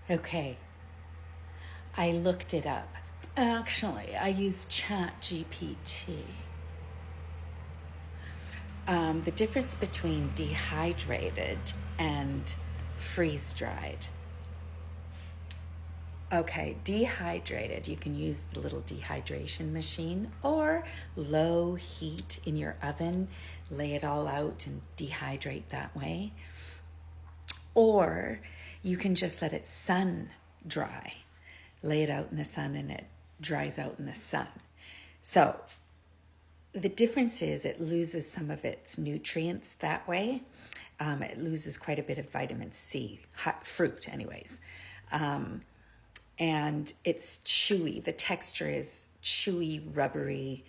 Okay, I looked it up. Actually, I used ChatGPT. The difference between dehydrated and freeze-dried. Okay, dehydrated, you can use the little dehydration machine or low heat in your oven, lay it all out and dehydrate that way. Or you can just let it sun dry, lay it out in the sun and it dries out in the sun. So the difference is it loses some of its nutrients that way. It loses quite a bit of vitamin C, fruit anyways. And it's chewy. The texture is chewy, rubbery,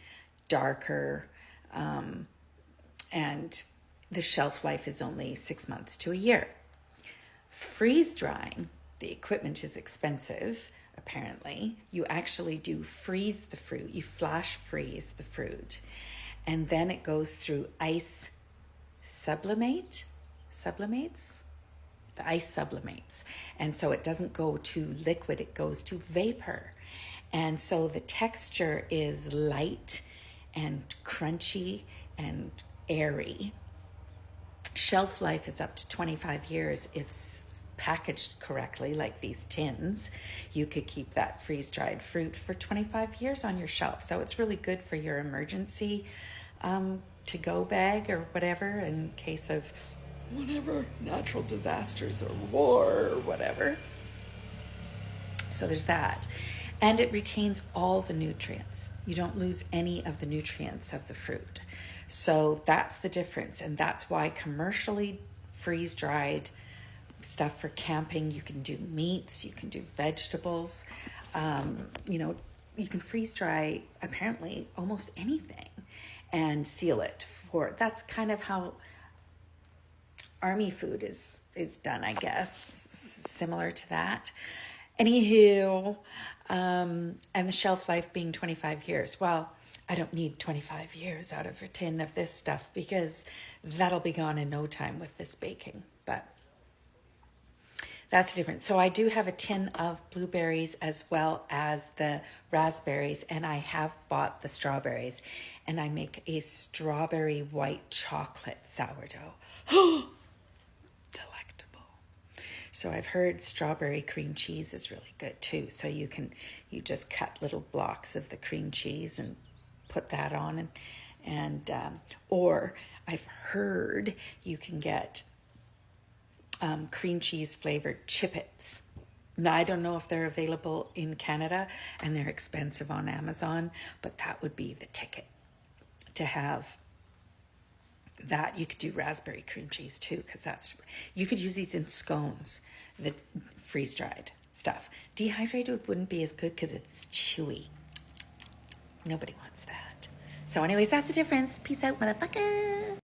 darker, and the shelf life is only 6 months to a year. Freeze drying, the equipment is expensive, apparently. You actually do freeze the fruit. You flash freeze the fruit. And then it goes through ice sublimates. The ice sublimates. And so it doesn't go to liquid, it goes to vapor. And so the texture is light and crunchy and airy. Shelf life is up to 25 years if packaged correctly, like these tins. You could keep that freeze-dried fruit for 25 years on your shelf. So it's really good for your emergency to-go bag or whatever in case of whatever, natural disasters or war or whatever. So there's that. And it retains all the nutrients. You don't lose any of the nutrients of the fruit. So that's the difference. And that's why commercially freeze-dried stuff for camping, you can do meats, you can do vegetables. You can freeze-dry apparently almost anything and seal it for, that's kind of how army food is done, I guess, similar to that. Anywho, and the shelf life being 25 years. Well, I don't need 25 years out of a tin of this stuff because that'll be gone in no time with this baking. But that's different. So I do have a tin of blueberries as well as the raspberries, and I have bought the strawberries, and I make a strawberry white chocolate sourdough. Delectable. So I've heard strawberry cream cheese is really good too. So you just cut little blocks of the cream cheese and put that on, or I've heard you can get cream cheese flavored chippets. Now, I don't know if they're available in Canada, and they're expensive on Amazon, but that would be the ticket to have that. You could do raspberry cream cheese too, because you could use these in scones, the freeze-dried stuff. Dehydrated wouldn't be as good because it's chewy. Nobody wants that. So anyways, that's the difference. Peace out, motherfucker.